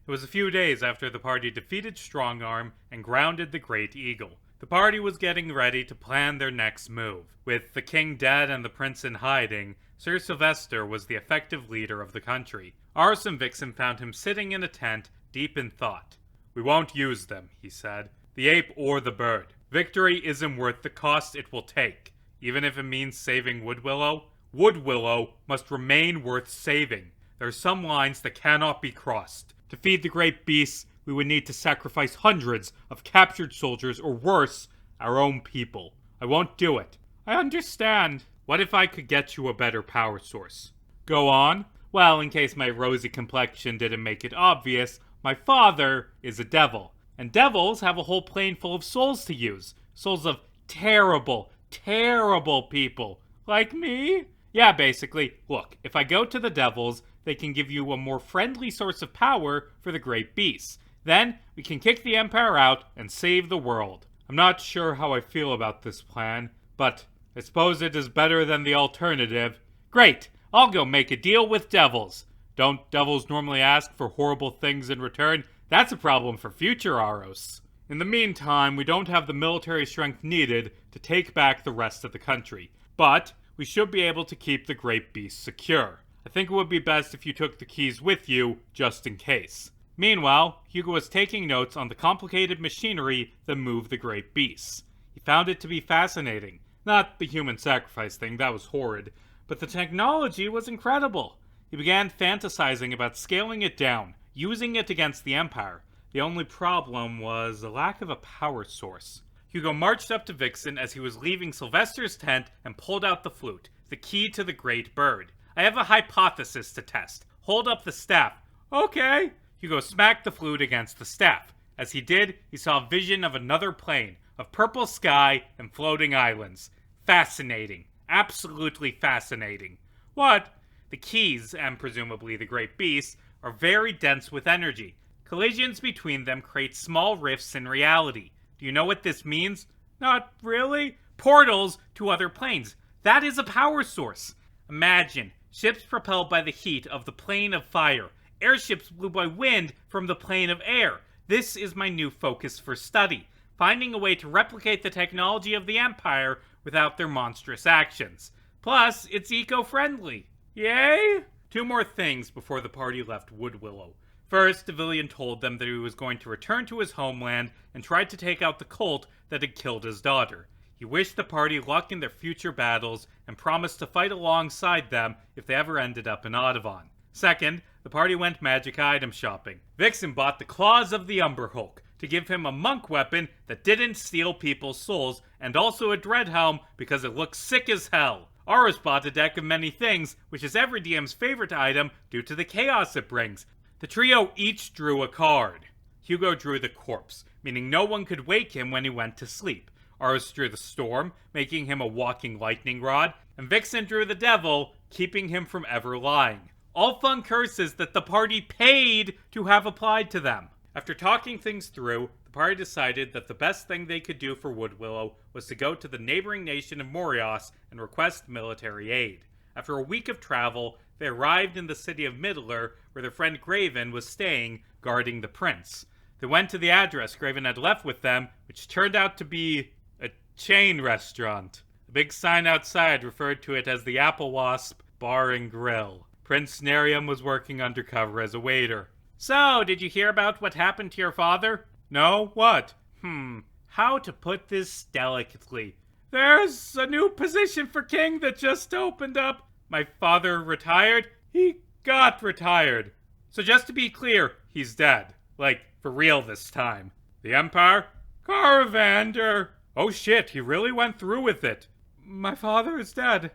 It was a few days after the party defeated Strongarm and grounded the Great Eagle. The party was getting ready to plan their next move. With the king dead and the prince in hiding, Sir Sylvester was the effective leader of the country. Aros and Vixen found him sitting in a tent, deep in thought. "We won't use them," he said. "The ape or the bird. Victory isn't worth the cost it will take, even if it means saving Woodwillow. Woodwillow must remain worth saving. There are some lines that cannot be crossed. To feed the great beasts, we would need to sacrifice hundreds of captured soldiers, or worse, our own people. I won't do it." "I understand. What if I could get you a better power source?" "Go on." "Well, in case my rosy complexion didn't make it obvious, my father is a devil. And devils have a whole plane full of souls to use. Souls of terrible, terrible people. Like me? Yeah, basically. Look, if I go to the devils, they can give you a more friendly source of power for the great beasts. Then, we can kick the Empire out and save the world. I'm not sure how I feel about this plan, but I suppose it is better than the alternative. Great! I'll go make a deal with devils. Don't devils normally ask for horrible things in return? That's a problem for future Aros. In the meantime, we don't have the military strength needed to take back the rest of the country. But we should be able to keep the great beasts secure. I think it would be best if you took the keys with you, just in case. Meanwhile, Hugo was taking notes on the complicated machinery that moved the great beasts. He found it to be fascinating. Not the human sacrifice thing, that was horrid, but the technology was incredible. He began fantasizing about scaling it down, using it against the Empire. The only problem was a lack of a power source. Hugo marched up to Vixen as he was leaving Sylvester's tent and pulled out the flute, the key to the great bird. "I have a hypothesis to test. Hold up the staff." "Okay." Hugo smacked the flute against the staff. As he did, he saw a vision of another plane, of purple sky and floating islands. Fascinating. Absolutely fascinating. "What?" "The keys, and presumably the great beasts, are very dense with energy. Collisions between them create small rifts in reality. Do you know what this means?" "Not really." "Portals to other planes. That is a power source. Imagine ships propelled by the heat of the plane of fire. Airships blew by wind from the plane of air. This is my new focus for study. Finding a way to replicate the technology of the Empire without their monstrous actions. Plus, it's eco-friendly. Yay?" 2 more things before the party left Woodwillow. First, Devillion told them that he was going to return to his homeland and try to take out the cult that had killed his daughter. He wished the party luck in their future battles and promised to fight alongside them if they ever ended up in Audubon. Second, the party went magic item shopping. Vixen bought the Claws of the Umberhulk to give him a monk weapon that didn't steal people's souls, and also a dread helm because it looks sick as hell. Aros bought a deck of many things, which is every DM's favorite item due to the chaos it brings. The trio each drew a card. Hugo drew the corpse, meaning no one could wake him when he went to sleep. Aros drew the storm, making him a walking lightning rod, and Vixen drew the devil, keeping him from ever lying. All fun curses that the party paid to have applied to them. After talking things through, the party decided that the best thing they could do for Woodwillow was to go to the neighboring nation of Morios and request military aid. After a week of travel, they arrived in the city of Middler, where their friend Graven was staying, guarding the prince. They went to the address Graven had left with them, which turned out to be a chain restaurant. A big sign outside referred to it as the Apple Wasp Bar and Grill. Prince Nerium was working undercover as a waiter. "So, did you hear about what happened to your father?" "No, what?" How to put this delicately? "There's a new position for king that just opened up." "My father retired?" "He got retired." "So just to be clear, he's dead. Like, for real this time." "The Empire?" "Caravander." "Oh shit, he really went through with it." "My father is dead.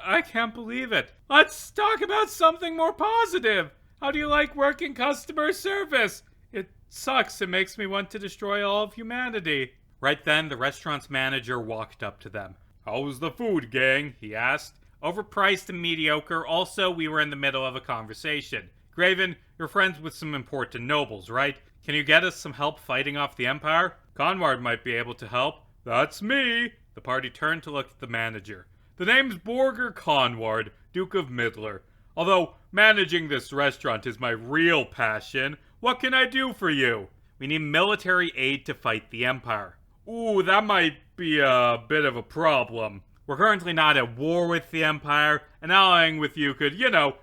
I can't believe it." "Let's talk about something more positive. How do you like working customer service?" "It sucks. It makes me want to destroy all of humanity." Right then, the restaurant's manager walked up to them. "How's the food, gang?" he asked. "Overpriced and mediocre. Also, we were in the middle of a conversation. Graven, you're friends with some important nobles, right? Can you get us some help fighting off the Empire?" "Conward might be able to help." "That's me." The party turned to look at the manager. "The name's Borger Conward, Duke of Middler. Although managing this restaurant is my real passion, What can I do for you? We need military aid to fight the Empire. Ooh, that might be a bit of a problem. We're currently not at war with the Empire, and allying with you could,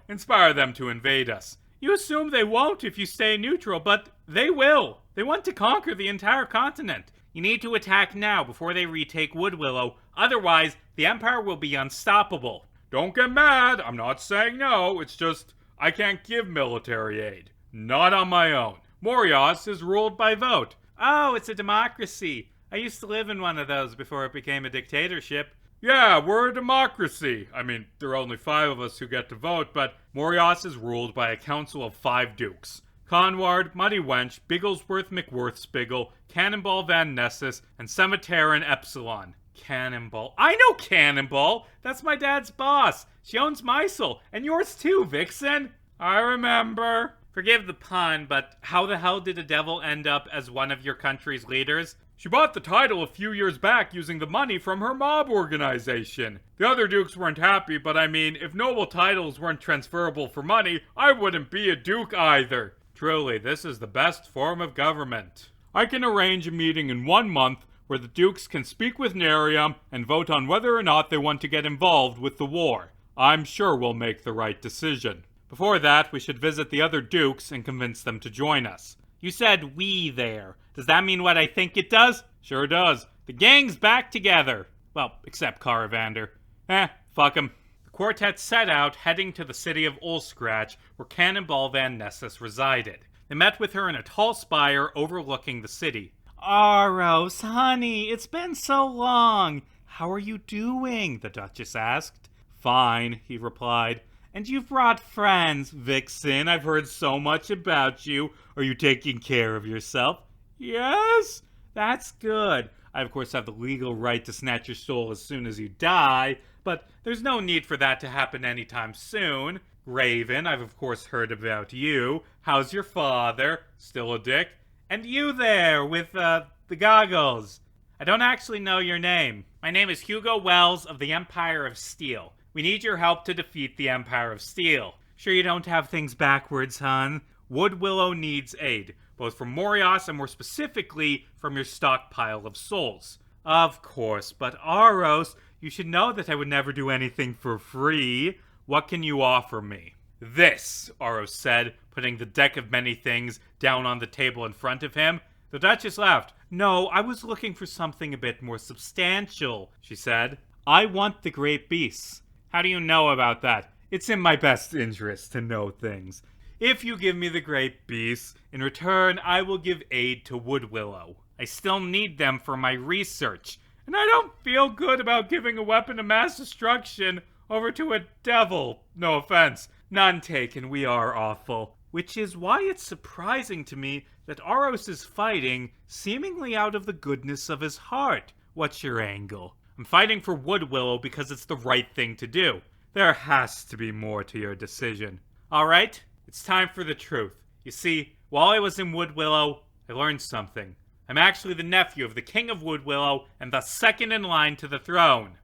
inspire them to invade us. You assume they won't if you stay neutral, but they will. They want to conquer the entire continent. You need to attack now before they retake Woodwillow. Otherwise, the Empire will be unstoppable. Don't get mad. I'm not saying no. It's just, I can't give military aid. Not on my own. Morios is ruled by vote. Oh, it's a democracy. I used to live in one of those before it became a dictatorship. Yeah, we're a democracy. I mean, there are only 5 of us who get to vote, but Morios is ruled by a council of 5 dukes. Conward, Muddy Wench, Bigglesworth McWorthspiggle, Cannonball Van Nessus, and Cemeterin Epsilon. Cannonball. I know Cannonball! That's my dad's boss. She owns Mysel, and yours too, Vixen. I remember. Forgive the pun, but how the hell did a devil end up as one of your country's leaders? She bought the title a few years back using the money from her mob organization. The other dukes weren't happy, but I mean, if noble titles weren't transferable for money, I wouldn't be a duke either. Truly, this is the best form of government. I can arrange a meeting in 1 month where the dukes can speak with Nerium and vote on whether or not they want to get involved with the war. I'm sure we'll make the right decision. Before that, we should visit the other dukes and convince them to join us. You said we there. Does that mean what I think it does? Sure does. The gang's back together. Well, except Caravander. Fuck him. The quartet set out, heading to the city of Ulscratch, where Cannonball Van Nessus resided. They met with her in a tall spire overlooking the city. Aros, honey, it's been so long. How are you doing? The Duchess asked. Fine, he replied. And you've brought friends, Vixen. I've heard so much about you. Are you taking care of yourself? Yes? That's good. I, of course, have the legal right to snatch your soul as soon as you die, but there's no need for that to happen anytime soon. Raven, I've of course heard about you. How's your father? Still a dick? And you there, with, the goggles. I don't actually know your name. My name is Hugo Wells of the Empire of Steel. We need your help to defeat the Empire of Steel. Sure you don't have things backwards, hon? Woodwillow needs aid, both from Morios and more specifically from your stockpile of souls. Of course, but Aros, you should know that I would never do anything for free. What can you offer me? This, Aros said, putting the deck of many things down on the table in front of him. The Duchess laughed. No, I was looking for something a bit more substantial, she said. I want the great beasts. How do you know about that? It's in my best interest to know things. If you give me the great beasts, in return I will give aid to Woodwillow. I still need them for my research, and I don't feel good about giving a weapon of mass destruction over to a devil. No offense. None taken, we are awful. Which is why it's surprising to me that Aros is fighting seemingly out of the goodness of his heart. What's your angle? I'm fighting for Woodwillow because it's the right thing to do. There has to be more to your decision. Alright, it's time for the truth. You see, while I was in Woodwillow, I learned something. I'm actually the nephew of the King of Woodwillow and thus second in line to the throne.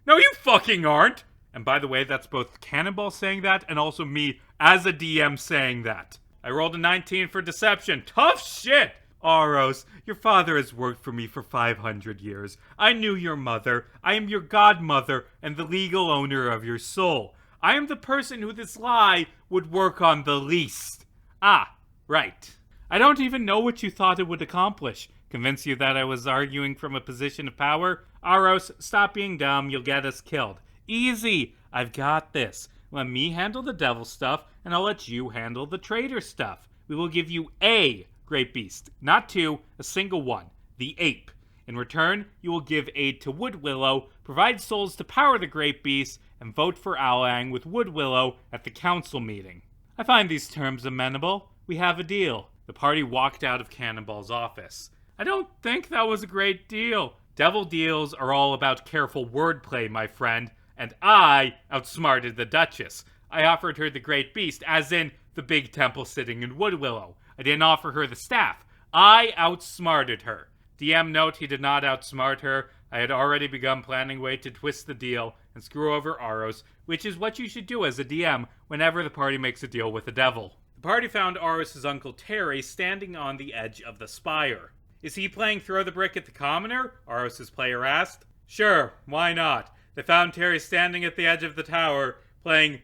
No, you fucking aren't! And by the way, that's both Cannonball saying that and also me as a DM saying that. I rolled a 19 for deception. Tough shit! Aros, your father has worked for me for 500 years. I knew your mother. I am your godmother and the legal owner of your soul. I am the person who this lie would work on the least. Ah, right. I don't even know what you thought it would accomplish. Convince you that I was arguing from a position of power? Aros, stop being dumb. You'll get us killed. Easy. I've got this. Let me handle the devil stuff, and I'll let you handle the traitor stuff. We will give you a great beast. Not 2, a single one. The ape. In return, you will give aid to Woodwillow, provide souls to power the great beast, and vote for allying with Woodwillow at the council meeting. I find these terms amenable. We have a deal. The party walked out of Cannonball's office. I don't think that was a great deal. Devil deals are all about careful wordplay, my friend, and I outsmarted the Duchess. I offered her the great beast, as in the big temple sitting in Woodwillow. I didn't offer her the staff. I outsmarted her. DM note, he did not outsmart her. I had already begun planning a way to twist the deal and screw over Aros, which is what you should do as a DM whenever the party makes a deal with the devil. The party found Aros' uncle Terry standing on the edge of the spire. Is he playing Throw the Brick at the Commoner? Aros' player asked. Sure, why not? They found Terry standing at the edge of the tower, playing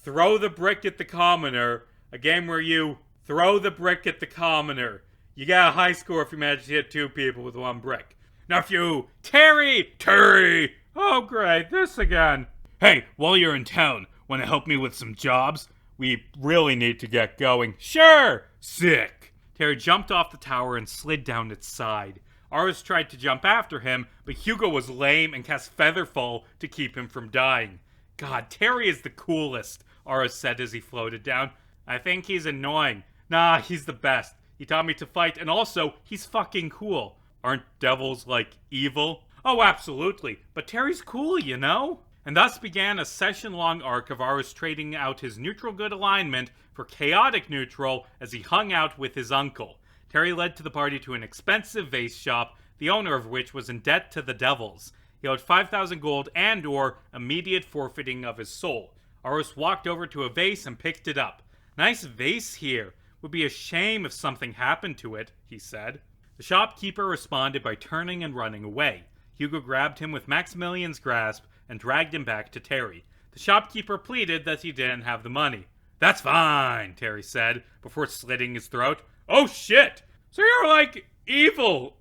Throw the Brick at the Commoner, a game where you throw the brick at the commoner. You get a high score if you manage to hit 2 people with 1 brick. Nephew! Terry! Oh great, this again. Hey, while you're in town, wanna help me with some jobs? We really need to get going. Sure! Sick! Terry jumped off the tower and slid down its side. Aros tried to jump after him, but Hugo was lame and cast Featherfall to keep him from dying. God, Terry is the coolest, Aros said as he floated down. I think he's annoying. Nah, he's the best. He taught me to fight, and also, he's fucking cool. Aren't devils, like, evil? Oh, absolutely. But Terry's cool, you know? And thus began a session-long arc of Aros trading out his neutral good alignment for chaotic neutral as he hung out with his uncle. Terry led to the party to an expensive vase shop, the owner of which was in debt to the devils. He owed 5,000 gold and or immediate forfeiting of his soul. Aros walked over to a vase and picked it up. Nice vase here. Would be a shame if something happened to it, he said. The shopkeeper responded by turning and running away. Hugo grabbed him with Maximilian's grasp and dragged him back to Terry. The shopkeeper pleaded that he didn't have the money. That's fine, Terry said, before slitting his throat. Oh shit! So you're like evil.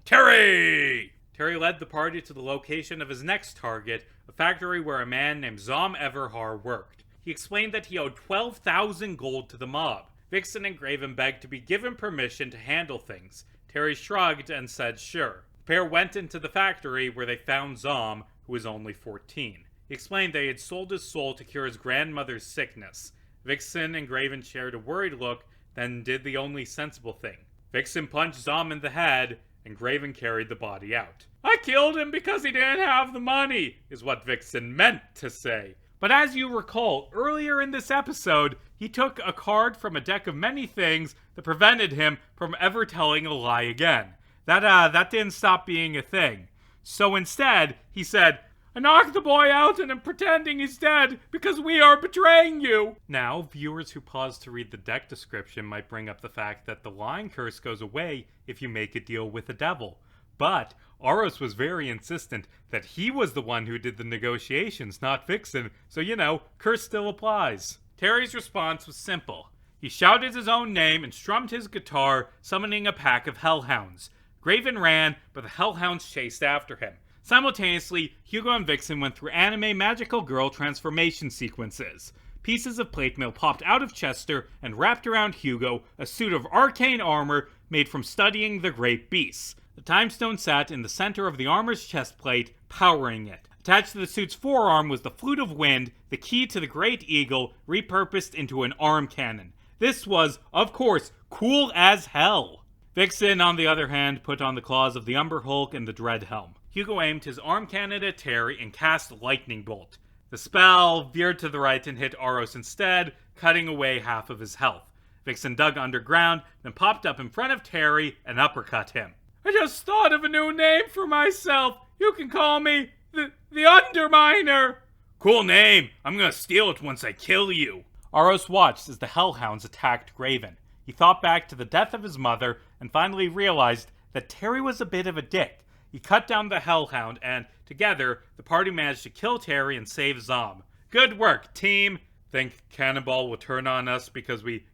Terry! Terry led the party to the location of his next target, a factory where a man named Zom Everhar worked. He explained that he owed 12,000 gold to the mob. Vixen and Graven begged to be given permission to handle things. Terry shrugged and said sure. The pair went into the factory where they found Zom, who was only 14. He explained they had sold his soul to cure his grandmother's sickness. Vixen and Graven shared a worried look, then did the only sensible thing. Vixen punched Zom in the head, and Graven carried the body out. I killed him because he didn't have the money, is what Vixen meant to say. But as you recall, earlier in this episode, he took a card from a deck of many things that prevented him from ever telling a lie again. That didn't stop being a thing. So instead, he said, I knocked the boy out and am pretending he's dead because we are betraying you. Now, viewers who pause to read the deck description might bring up the fact that the lying curse goes away if you make a deal with the devil. But Aros was very insistent that he was the one who did the negotiations, not Vixen, so curse still applies. Terry's response was simple. He shouted his own name and strummed his guitar, summoning a pack of hellhounds. Graven ran, but the hellhounds chased after him. Simultaneously, Hugo and Vixen went through anime magical girl transformation sequences. Pieces of plate mail popped out of Chester and wrapped around Hugo a suit of arcane armor made from studying the great beasts. The time stone sat in the center of the armor's chest plate, powering it. Attached to the suit's forearm was the Flute of Wind, the key to the Great Eagle, repurposed into an arm cannon. This was, of course, cool as hell. Vixen, on the other hand, put on the claws of the Umber Hulk and the Dread Helm. Hugo aimed his arm cannon at Terry and cast Lightning Bolt. The spell veered to the right and hit Aros instead, cutting away half of his health. Vixen dug underground, then popped up in front of Terry and uppercut him. I just thought of a new name for myself. You can call me the Underminer. Cool name. I'm gonna steal it once I kill you. Aros watched as the Hellhounds attacked Graven. He thought back to the death of his mother and finally realized that Terry was a bit of a dick. He cut down the Hellhound and, together, the party managed to kill Terry and save Zom. Good work, team. Think Cannonball will turn on us because we,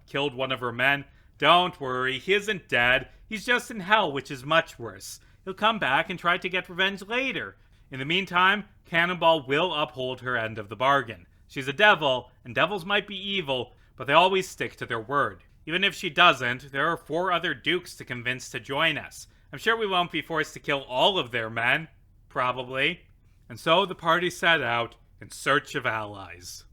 killed one of her men? Don't worry, he isn't dead. He's just in hell, which is much worse. He'll come back and try to get revenge later. In the meantime, Cannonball will uphold her end of the bargain. She's a devil, and devils might be evil, but they always stick to their word. Even if she doesn't, there are 4 other dukes to convince to join us. I'm sure we won't be forced to kill all of their men. Probably. And so the party set out in search of allies.